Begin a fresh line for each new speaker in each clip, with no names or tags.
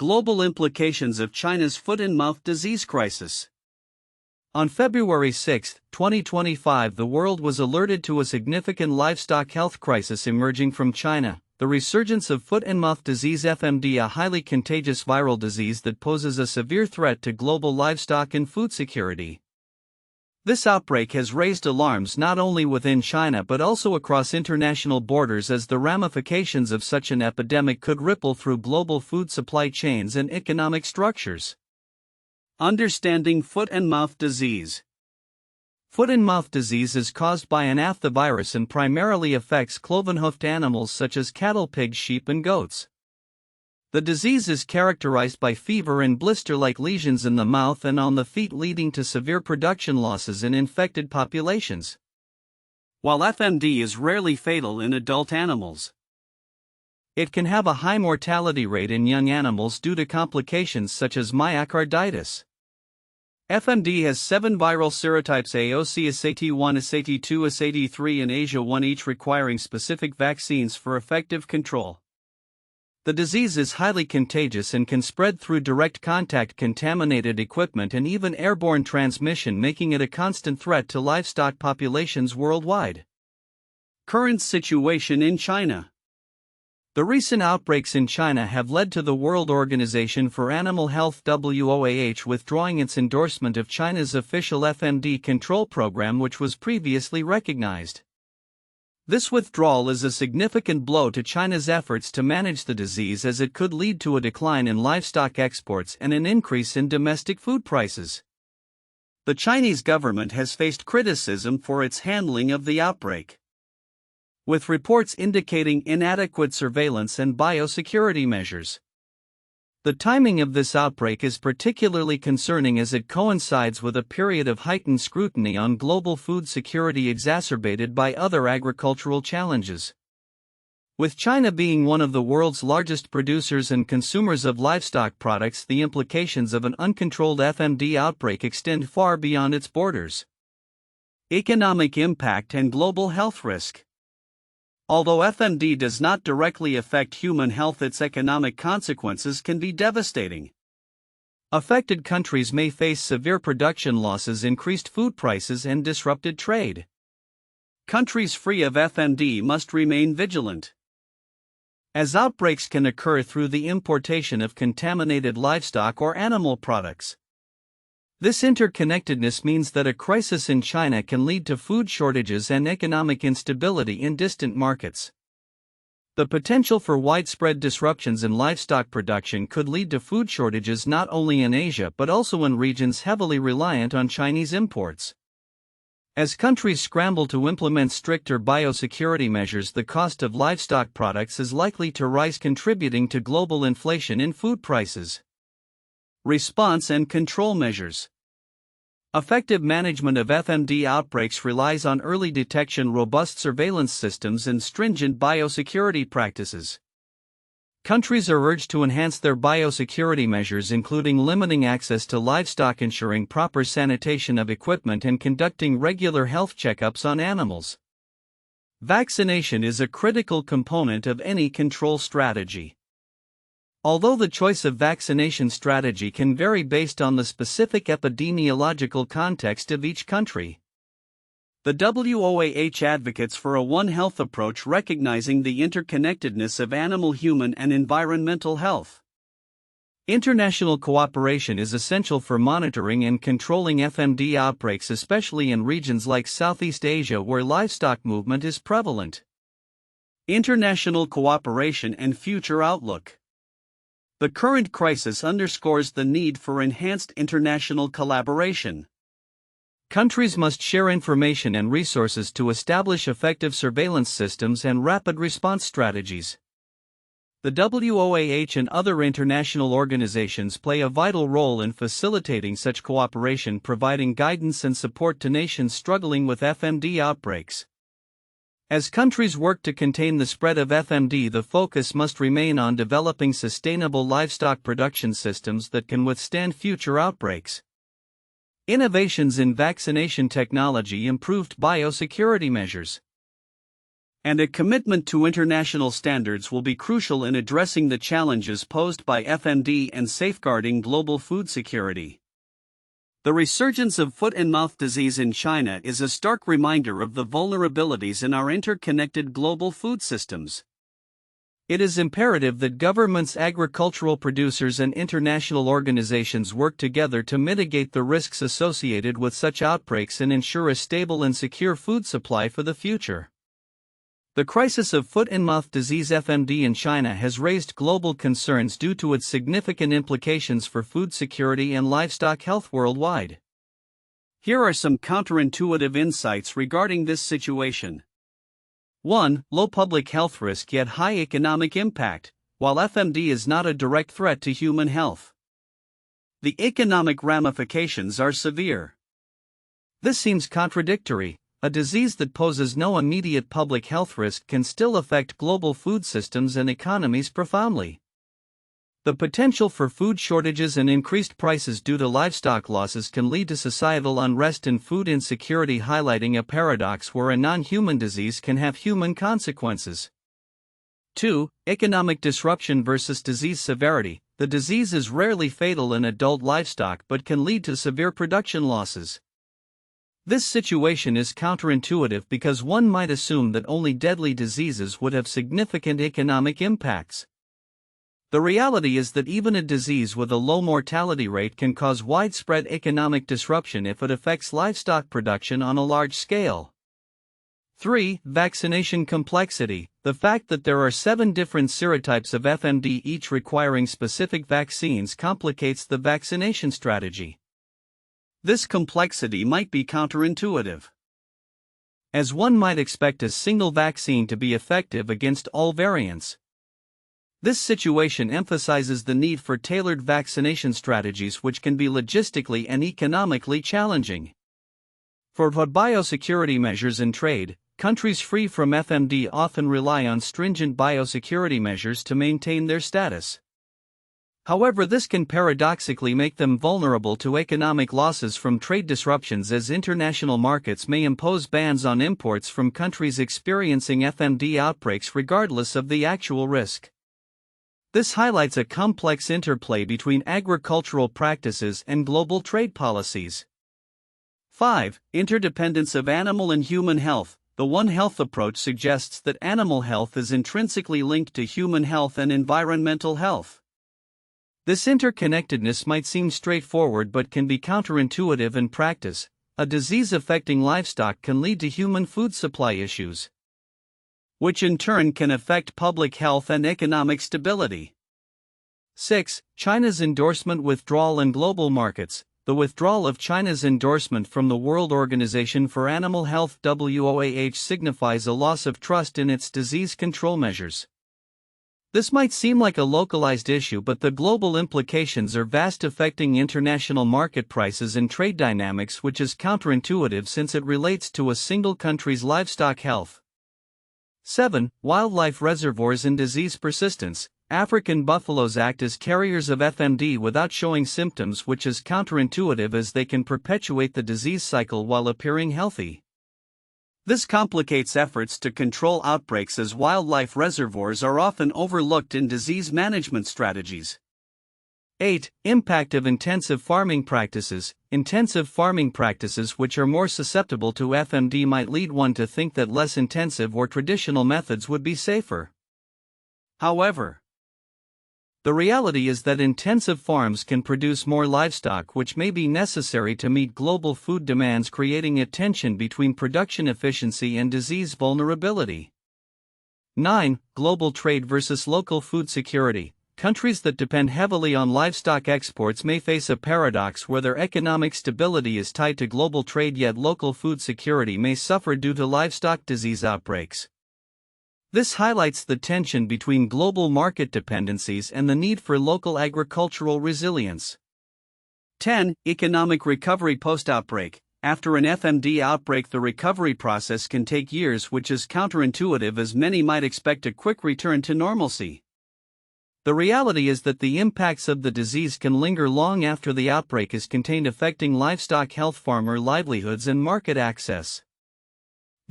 Global implications of China's foot-and-mouth disease crisis. On February 6, 2025, the world was alerted to a significant livestock health crisis emerging from China, the resurgence of foot-and-mouth disease (FMD), a highly contagious viral disease that poses a severe threat to global livestock and food security. This outbreak has raised alarms not only within China but also across international borders, as the ramifications of such an epidemic could ripple through global food supply chains and economic structures. Understanding foot-and-mouth disease. Foot-and-mouth disease is caused by an virus and primarily affects cloven-hoofed animals such as cattle, pigs, sheep, and goats. The disease is characterized by fever and blister-like lesions in the mouth and on the feet, leading to severe production losses in infected populations. While FMD is rarely fatal in adult animals, it can have a high mortality rate in young animals due to complications such as myocarditis. FMD has 7 viral serotypes: AOC, SAT1, SAT2, SAT3, and Asia1, each requiring specific vaccines for effective control. The disease is highly contagious and can spread through direct contact, contaminated equipment, and even airborne transmission, making it a constant threat to livestock populations worldwide. Current situation in China. The recent outbreaks in China have led to the World Organization for Animal Health (WOAH) withdrawing its endorsement of China's official FMD control program, which was previously recognized. This withdrawal is a significant blow to China's efforts to manage the disease, as it could lead to a decline in livestock exports and an increase in domestic food prices. The Chinese government has faced criticism for its handling of the outbreak, with reports indicating inadequate surveillance and biosecurity measures. The timing of this outbreak is particularly concerning, as it coincides with a period of heightened scrutiny on global food security exacerbated by other agricultural challenges. With China being one of the world's largest producers and consumers of livestock products, the implications of an uncontrolled FMD outbreak extend far beyond its borders. Economic impact and global health risk. Although FMD does not directly affect human health, its economic consequences can be devastating. Affected countries may face severe production losses, increased food prices, and disrupted trade. Countries free of FMD must remain vigilant, as outbreaks can occur through the importation of contaminated livestock or animal products. This interconnectedness means that a crisis in China can lead to food shortages and economic instability in distant markets. The potential for widespread disruptions in livestock production could lead to food shortages not only in Asia but also in regions heavily reliant on Chinese imports. As countries scramble to implement stricter biosecurity measures, the cost of livestock products is likely to rise, contributing to global inflation in food prices. Response and control measures. Effective management of FMD outbreaks relies on early detection, robust surveillance systems, and stringent biosecurity practices. Countries are urged to enhance their biosecurity measures, including limiting access to livestock, ensuring proper sanitation of equipment, and conducting regular health checkups on animals. Vaccination is a critical component of any control strategy. Although the choice of vaccination strategy can vary based on the specific epidemiological context of each country, the WOAH advocates for a One Health approach, recognizing the interconnectedness of animal, human, and environmental health. International cooperation is essential for monitoring and controlling FMD outbreaks, especially in regions like Southeast Asia where livestock movement is prevalent. International cooperation and future outlook. The current crisis underscores the need for enhanced international collaboration. Countries must share information and resources to establish effective surveillance systems and rapid response strategies. The WOAH and other international organizations play a vital role in facilitating such cooperation, providing guidance and support to nations struggling with FMD outbreaks. As countries work to contain the spread of FMD, the focus must remain on developing sustainable livestock production systems that can withstand future outbreaks. Innovations in vaccination technology, improved biosecurity measures. And a commitment to international standards will be crucial in addressing the challenges posed by FMD and safeguarding global food security. The resurgence of foot-and-mouth disease in China is a stark reminder of the vulnerabilities in our interconnected global food systems. It is imperative that governments, agricultural producers, and international organizations work together to mitigate the risks associated with such outbreaks and ensure a stable and secure food supply for the future. The crisis of foot-and-mouth disease (FMD) in China has raised global concerns due to its significant implications for food security and livestock health worldwide. Here are some counterintuitive insights regarding this situation. 1. Low public health risk yet high economic impact. While FMD is not a direct threat to human health, the economic ramifications are severe. This seems contradictory. A disease that poses no immediate public health risk can still affect global food systems and economies profoundly. The potential for food shortages and increased prices due to livestock losses can lead to societal unrest and food insecurity, highlighting a paradox where a non-human disease can have human consequences. 2. Economic disruption versus disease severity. The disease is rarely fatal in adult livestock but can lead to severe production losses. This situation is counterintuitive because one might assume that only deadly diseases would have significant economic impacts. The reality is that even a disease with a low mortality rate can cause widespread economic disruption if it affects livestock production on a large scale. 3. Vaccination complexity. The fact that there are 7 different serotypes of FMD, each requiring specific vaccines, complicates the vaccination strategy. This complexity might be counterintuitive, as one might expect a single vaccine to be effective against all variants. This situation emphasizes the need for tailored vaccination strategies, which can be logistically and economically challenging. For biosecurity measures in trade, countries free from FMD often rely on stringent biosecurity measures to maintain their status. However, this can paradoxically make them vulnerable to economic losses from trade disruptions, as international markets may impose bans on imports from countries experiencing FMD outbreaks regardless of the actual risk. This highlights a complex interplay between agricultural practices and global trade policies. 5. Interdependence of animal and human health. The One Health approach suggests that animal health is intrinsically linked to human health and environmental health. This interconnectedness might seem straightforward but can be counterintuitive in practice. A disease affecting livestock can lead to human food supply issues, which in turn can affect public health and economic stability. 6. China's endorsement withdrawal and global markets. The withdrawal of China's endorsement from the World Organization for Animal Health (WOAH) signifies a loss of trust in its disease control measures. This might seem like a localized issue, but the global implications are vast, affecting international market prices and trade dynamics, which is counterintuitive since it relates to a single country's livestock health. 7. Wildlife reservoirs and disease persistence. African buffaloes act as carriers of FMD without showing symptoms, which is counterintuitive as they can perpetuate the disease cycle while appearing healthy. This complicates efforts to control outbreaks, as wildlife reservoirs are often overlooked in disease management strategies. 8. Impact of intensive farming practices. Intensive farming practices which are more susceptible to FMD might lead one to think that less intensive or traditional methods would be safer. However, the reality is that intensive farms can produce more livestock, which may be necessary to meet global food demands, creating a tension between production efficiency and disease vulnerability. 9. Global trade versus local food security. Countries that depend heavily on livestock exports may face a paradox where their economic stability is tied to global trade, yet local food security may suffer due to livestock disease outbreaks. This highlights the tension between global market dependencies and the need for local agricultural resilience. 10. Economic recovery post-outbreak. After an FMD outbreak, the recovery process can take years, which is counterintuitive as many might expect a quick return to normalcy. The reality is that the impacts of the disease can linger long after the outbreak is contained, affecting livestock health, farmer livelihoods, and market access.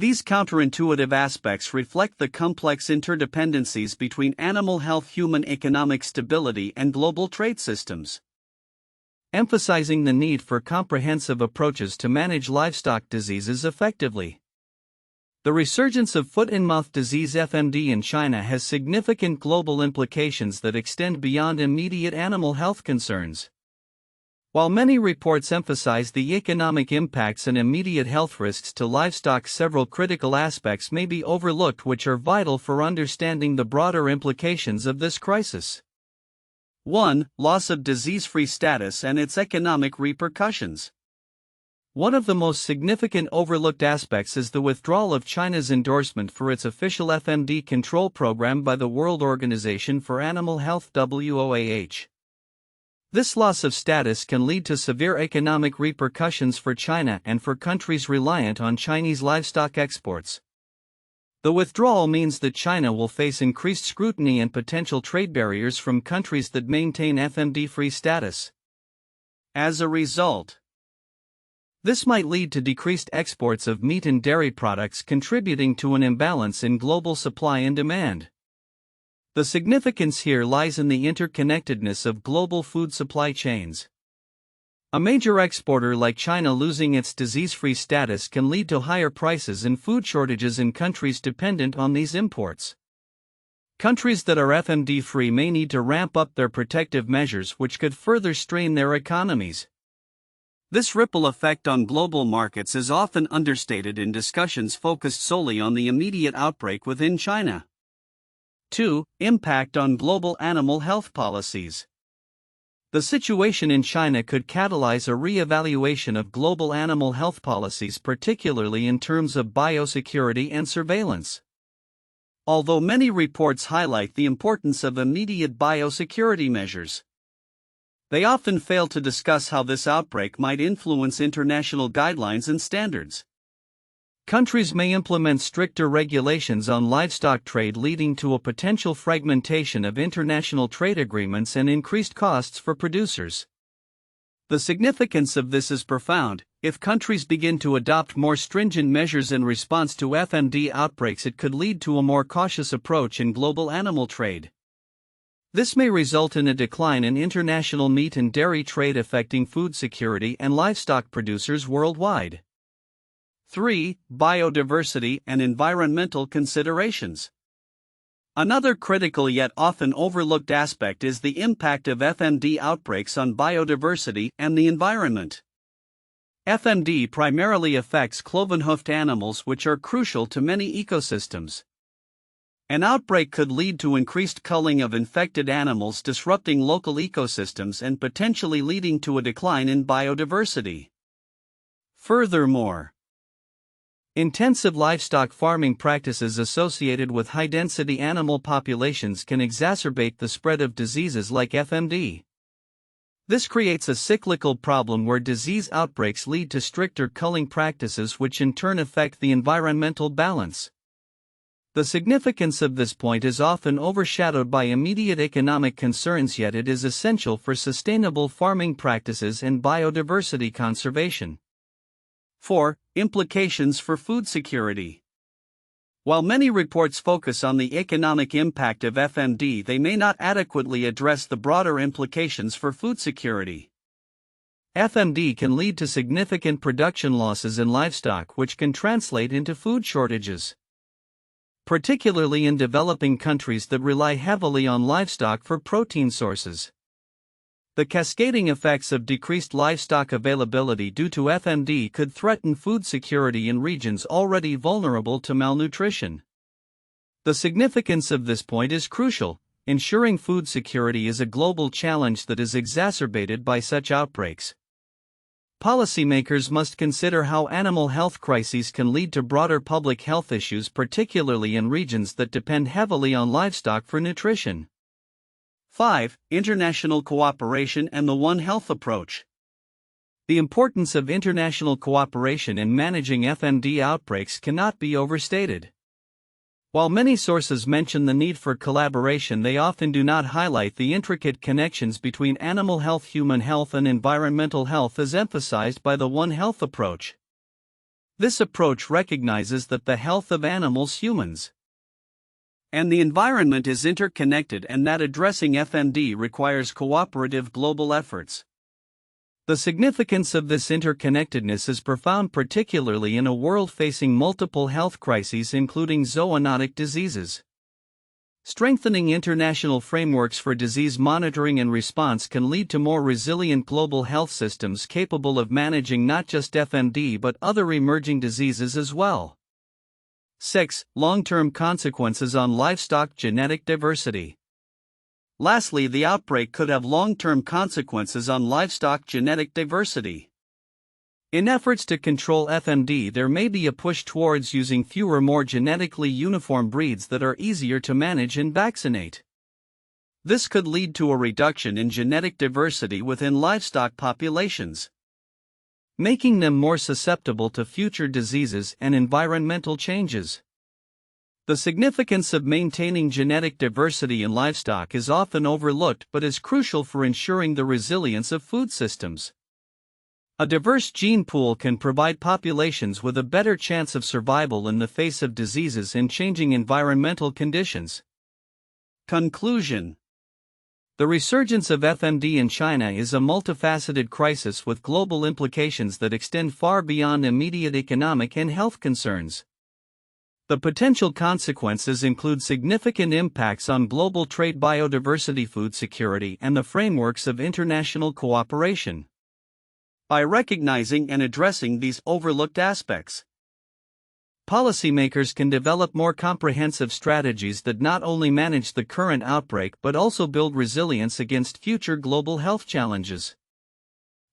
These counterintuitive aspects reflect the complex interdependencies between animal health, human economic stability, and global trade systems, emphasizing the need for comprehensive approaches to manage livestock diseases effectively. The resurgence of foot-and-mouth disease (FMD) in China has significant global implications that extend beyond immediate animal health concerns. While many reports emphasize the economic impacts and immediate health risks to livestock, several critical aspects may be overlooked which are vital for understanding the broader implications of this crisis. 1. Loss of disease-free status and its economic repercussions. One of the most significant overlooked aspects is the withdrawal of China's endorsement for its official FMD control program by the World Organization for Animal Health (WOAH). This loss of status can lead to severe economic repercussions for China and for countries reliant on Chinese livestock exports. The withdrawal means that China will face increased scrutiny and potential trade barriers from countries that maintain FMD-free status. As a result, this might lead to decreased exports of meat and dairy products, contributing to an imbalance in global supply and demand. The significance here lies in the interconnectedness of global food supply chains. A major exporter like China losing its disease-free status can lead to higher prices and food shortages in countries dependent on these imports. Countries that are FMD-free may need to ramp up their protective measures, which could further strain their economies. This ripple effect on global markets is often understated in discussions focused solely on the immediate outbreak within China. 2. Impact on global animal health policies. The situation in China could catalyze a re-evaluation of global animal health policies, particularly in terms of biosecurity and surveillance. Although many reports highlight the importance of immediate biosecurity measures, they often fail to discuss how this outbreak might influence international guidelines and standards. Countries may implement stricter regulations on livestock trade, leading to a potential fragmentation of international trade agreements and increased costs for producers. The significance of this is profound. If countries begin to adopt more stringent measures in response to FMD outbreaks, it could lead to a more cautious approach in global animal trade. This may result in a decline in international meat and dairy trade, affecting food security and livestock producers worldwide. 3. Biodiversity and environmental considerations. Another critical yet often overlooked aspect is the impact of FMD outbreaks on biodiversity and the environment. FMD primarily affects cloven-hoofed animals, which are crucial to many ecosystems. An outbreak could lead to increased culling of infected animals, disrupting local ecosystems and potentially leading to a decline in biodiversity. Furthermore, intensive livestock farming practices associated with high-density animal populations can exacerbate the spread of diseases like FMD. This creates a cyclical problem where disease outbreaks lead to stricter culling practices, which in turn affect the environmental balance. The significance of this point is often overshadowed by immediate economic concerns, yet it is essential for sustainable farming practices and biodiversity conservation. 4. Implications for food security. While many reports focus on the economic impact of FMD, they may not adequately address the broader implications for food security. FMD can lead to significant production losses in livestock, which can translate into food shortages, particularly in developing countries that rely heavily on livestock for protein sources. The cascading effects of decreased livestock availability due to FMD could threaten food security in regions already vulnerable to malnutrition. The significance of this point is crucial. Ensuring food security is a global challenge that is exacerbated by such outbreaks. Policymakers must consider how animal health crises can lead to broader public health issues, particularly in regions that depend heavily on livestock for nutrition. 5. International cooperation and the One Health approach. The importance of international cooperation in managing FMD outbreaks cannot be overstated. While many sources mention the need for collaboration, they often do not highlight the intricate connections between animal health, human health, and environmental health as emphasized by the One Health approach. This approach recognizes that the health of animals, humans, and the environment is interconnected and that addressing FMD requires cooperative global efforts. The significance of this interconnectedness is profound, particularly in a world facing multiple health crises including zoonotic diseases. Strengthening international frameworks for disease monitoring and response can lead to more resilient global health systems capable of managing not just FMD but other emerging diseases as well. 6. Long-term consequences on livestock genetic diversity. Lastly, the outbreak could have long-term consequences on livestock genetic diversity. In efforts to control FMD, there may be a push towards using fewer, more genetically uniform breeds that are easier to manage and vaccinate. This could lead to a reduction in genetic diversity within livestock populations, making them more susceptible to future diseases and environmental changes. The significance of maintaining genetic diversity in livestock is often overlooked but is crucial for ensuring the resilience of food systems. A diverse gene pool can provide populations with a better chance of survival in the face of diseases and changing environmental conditions. Conclusion: the resurgence of FMD in China is a multifaceted crisis with global implications that extend far beyond immediate economic and health concerns. The potential consequences include significant impacts on global trade, biodiversity, food security, and the frameworks of international cooperation. By recognizing and addressing these overlooked aspects, policymakers can develop more comprehensive strategies that not only manage the current outbreak but also build resilience against future global health challenges.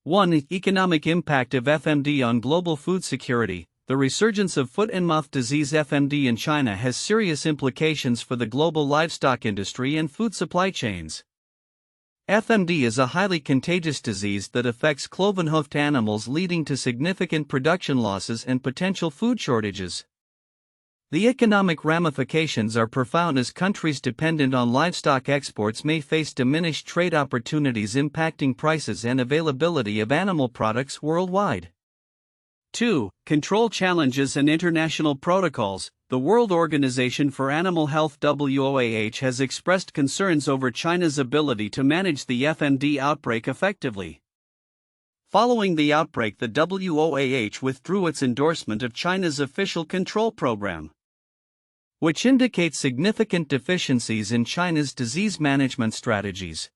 1. Economic impact of FMD on global food security. The resurgence of foot-and-mouth disease FMD in China has serious implications for the global livestock industry and food supply chains. FMD is a highly contagious disease that affects cloven-hoofed animals, leading to significant production losses and potential food shortages. The economic ramifications are profound as countries dependent on livestock exports may face diminished trade opportunities, impacting prices and availability of animal products worldwide. 2. Control challenges and international protocols. The World Organization for Animal Health (WOAH) has expressed concerns over China's ability to manage the FMD outbreak effectively. Following the outbreak, the WOAH withdrew its endorsement of China's official control program, which indicates significant deficiencies in China's disease management strategies.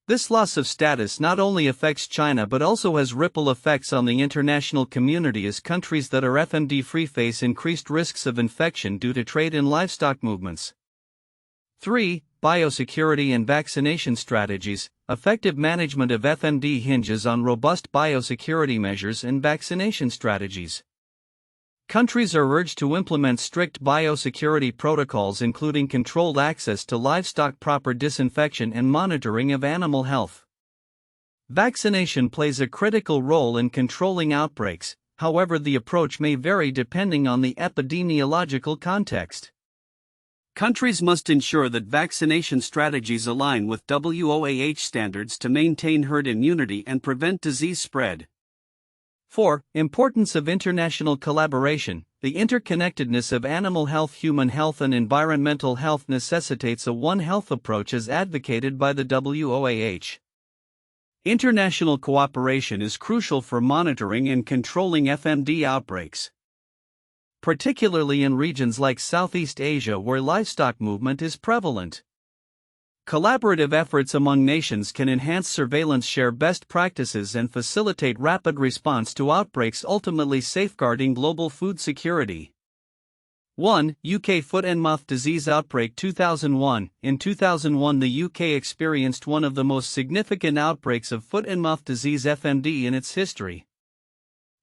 This loss of status not only affects China but also has ripple effects on the international community, as countries that are FMD-free face increased risks of infection due to trade in livestock movements. 3. Biosecurity and vaccination strategies. Effective management of FMD hinges on robust biosecurity measures and vaccination strategies. Countries are urged to implement strict biosecurity protocols, including controlled access to livestock, proper disinfection, and monitoring of animal health. Vaccination plays a critical role in controlling outbreaks, however, the approach may vary depending on the epidemiological context. Countries must ensure that vaccination strategies align with WOAH standards to maintain herd immunity and prevent disease spread. 4. Importance of international collaboration. The interconnectedness of animal health, human health, and environmental health necessitates a One Health approach as advocated by the WOAH. International cooperation is crucial for monitoring and controlling FMD outbreaks, particularly in regions like Southeast Asia where livestock movement is prevalent. Collaborative efforts among nations can enhance surveillance, share best practices, and facilitate rapid response to outbreaks, ultimately safeguarding global food security. 1. UK Foot-and-Mouth Disease Outbreak 2001. In 2001, the UK experienced one of the most significant outbreaks of foot-and-mouth disease FMD in its history.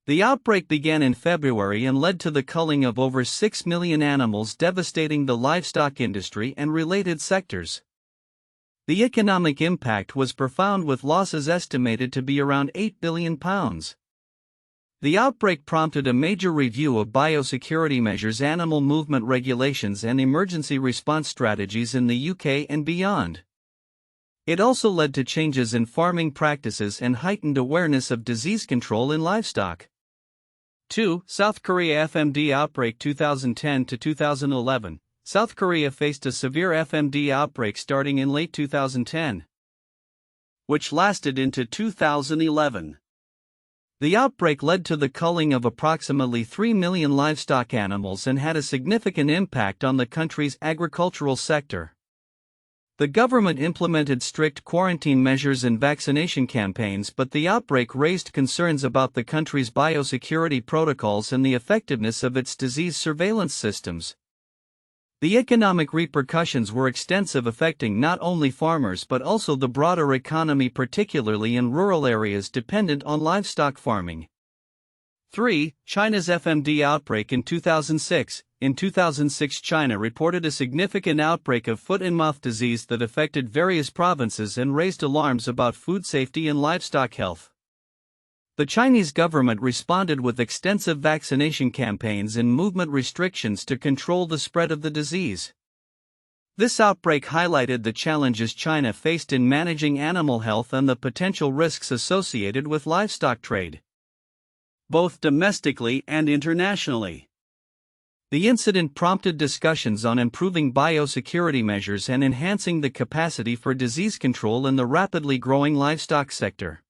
The outbreak began in February and led to the culling of over 6 million animals, devastating the livestock industry and related sectors. The economic impact was profound, with losses estimated to be around £8 billion. The outbreak prompted a major review of biosecurity measures, animal movement regulations, and emergency response strategies in the UK and beyond. It also led to changes in farming practices and heightened awareness of disease control in livestock. 2. South Korea FMD outbreak 2010 to 2011. South Korea faced a severe FMD outbreak starting in late 2010, which lasted into 2011. The outbreak led to the culling of approximately 3 million livestock animals and had a significant impact on the country's agricultural sector. The government implemented strict quarantine measures and vaccination campaigns, but the outbreak raised concerns about the country's biosecurity protocols and the effectiveness of its disease surveillance systems. The economic repercussions were extensive, affecting not only farmers but also the broader economy, particularly in rural areas dependent on livestock farming. 3. China's FMD outbreak in 2006. In 2006, China reported a significant outbreak of foot-and-mouth disease that affected various provinces and raised alarms about food safety and livestock health. The Chinese government responded with extensive vaccination campaigns and movement restrictions to control the spread of the disease. This outbreak highlighted the challenges China faced in managing animal health and the potential risks associated with livestock trade, both domestically and internationally. The incident prompted discussions on improving biosecurity measures and enhancing the capacity for disease control in the rapidly growing livestock sector.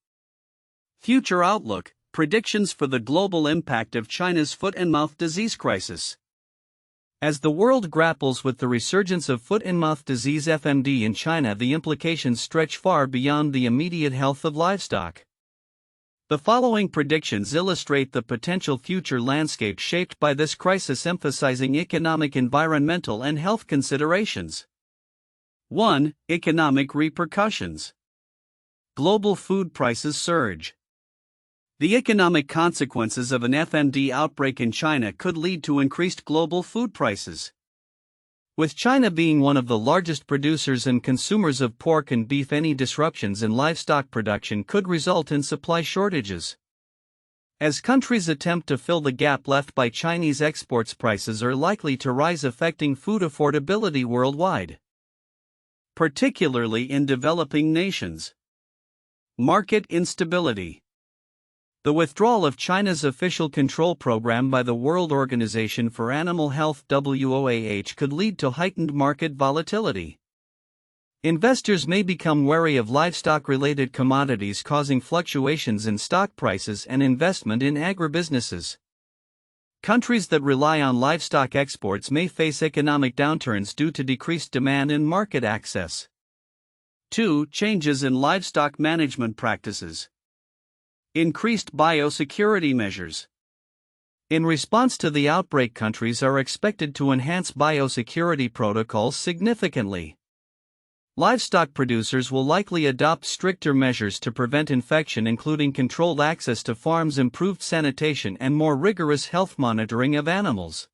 Future outlook: predictions for the global impact of China's foot-and-mouth disease crisis. As the world grapples with the resurgence of foot-and-mouth disease (FMD) in China, the implications stretch far beyond the immediate health of livestock. The following predictions illustrate the potential future landscape shaped by this crisis, emphasizing economic, environmental, and health considerations. 1. Economic repercussions. Global food prices surge. The economic consequences of an FMD outbreak in China could lead to increased global food prices. With China being one of the largest producers and consumers of pork and beef, any disruptions in livestock production could result in supply shortages. As countries attempt to fill the gap left by Chinese exports, prices are likely to rise, affecting food affordability worldwide, particularly in developing nations. Market instability. The withdrawal of China's official control program by the World Organization for Animal Health (WOAH) could lead to heightened market volatility. Investors may become wary of livestock-related commodities, causing fluctuations in stock prices and investment in agribusinesses. Countries that rely on livestock exports may face economic downturns due to decreased demand and market access. 2. Changes in livestock management practices. Increased biosecurity measures. In response to the outbreak, countries are expected to enhance biosecurity protocols significantly. Livestock producers will likely adopt stricter measures to prevent infection, including controlled access to farms, improved sanitation, and more rigorous health monitoring of animals.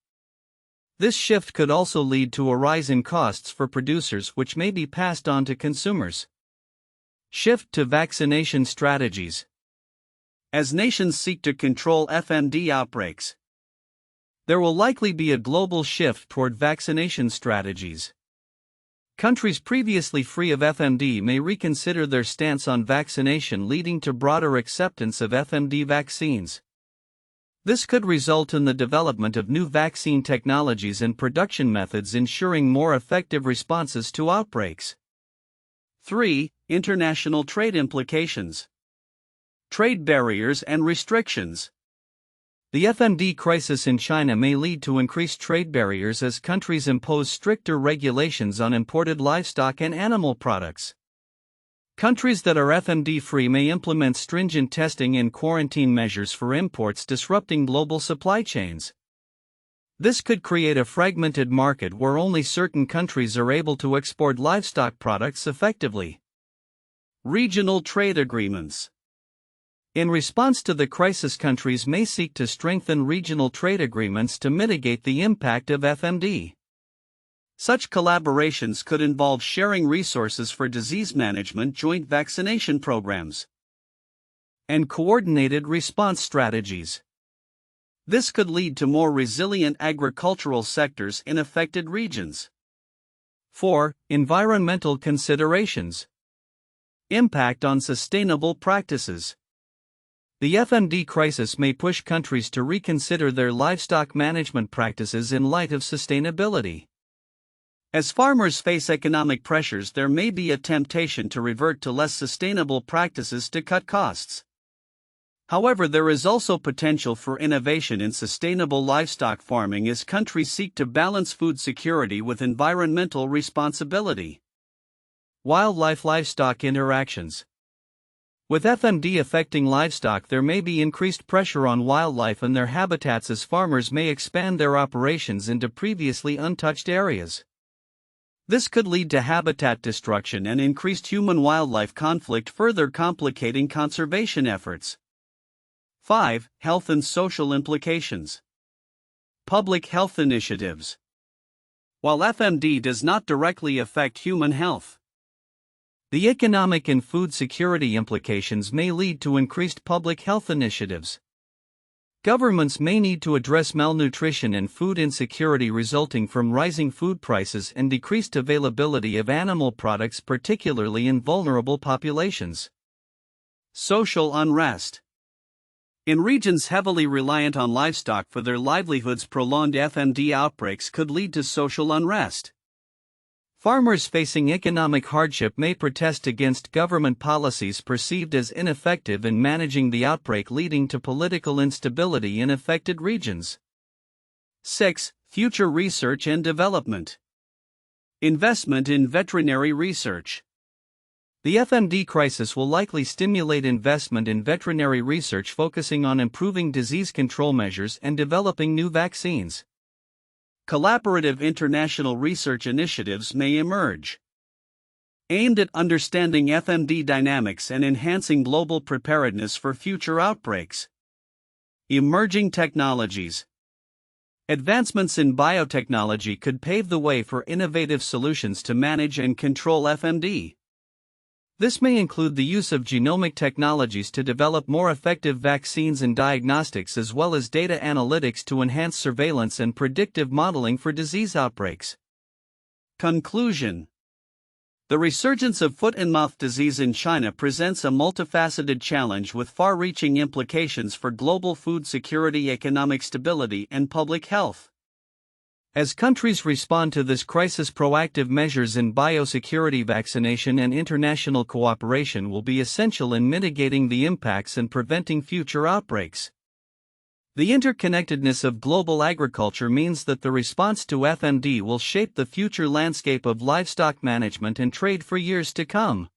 This shift could also lead to a rise in costs for producers, which may be passed on to consumers. Shift to vaccination strategies. As nations seek to control FMD outbreaks, there will likely be a global shift toward vaccination strategies. Countries previously free of FMD may reconsider their stance on vaccination, leading to broader acceptance of FMD vaccines. This could result in the development of new vaccine technologies and production methods, ensuring more effective responses to outbreaks. 3. International trade implications. Trade barriers and restrictions. The FMD crisis in China may lead to increased trade barriers as countries impose stricter regulations on imported livestock and animal products. Countries that are FMD-free may implement stringent testing and quarantine measures for imports, disrupting global supply chains. This could create a fragmented market where only certain countries are able to export livestock products effectively. Regional trade agreements. In response to the crisis, countries may seek to strengthen regional trade agreements to mitigate the impact of FMD. Such collaborations could involve sharing resources for disease management, joint vaccination programs, and coordinated response strategies. This could lead to more resilient agricultural sectors in affected regions. 4. Environmental considerations. Impact on sustainable practices. The FMD crisis may push countries to reconsider their livestock management practices in light of sustainability. As farmers face economic pressures, there may be a temptation to revert to less sustainable practices to cut costs. However, there is also potential for innovation in sustainable livestock farming as countries seek to balance food security with environmental responsibility. Wildlife-livestock interactions. With FMD affecting livestock, there may be increased pressure on wildlife and their habitats as farmers may expand their operations into previously untouched areas. This could lead to habitat destruction and increased human-wildlife conflict, further complicating conservation efforts. 5. Health and social implications. Public health initiatives. While FMD does not directly affect human health, the economic and food security implications may lead to increased public health initiatives. Governments may need to address malnutrition and food insecurity resulting from rising food prices and decreased availability of animal products, particularly in vulnerable populations. Social unrest. In regions heavily reliant on livestock for their livelihoods, prolonged FMD outbreaks could lead to social unrest. Farmers facing economic hardship may protest against government policies perceived as ineffective in managing the outbreak, leading to political instability in affected regions. 6. Future research and development. Investment in veterinary research. The FMD crisis will likely stimulate investment in veterinary research focusing on improving disease control measures and developing new vaccines. Collaborative international research initiatives may emerge, aimed at understanding FMD dynamics and enhancing global preparedness for future outbreaks. Emerging technologies. Advancements in biotechnology could pave the way for innovative solutions to manage and control FMD. This may include the use of genomic technologies to develop more effective vaccines and diagnostics, as well as data analytics to enhance surveillance and predictive modeling for disease outbreaks. Conclusion. The resurgence of foot-and-mouth disease in China presents a multifaceted challenge with far-reaching implications for global food security, economic stability, and public health. As countries respond to this crisis, proactive measures in biosecurity, vaccination, and international cooperation will be essential in mitigating the impacts and preventing future outbreaks. The interconnectedness of global agriculture means that the response to FMD will shape the future landscape of livestock management and trade for years to come.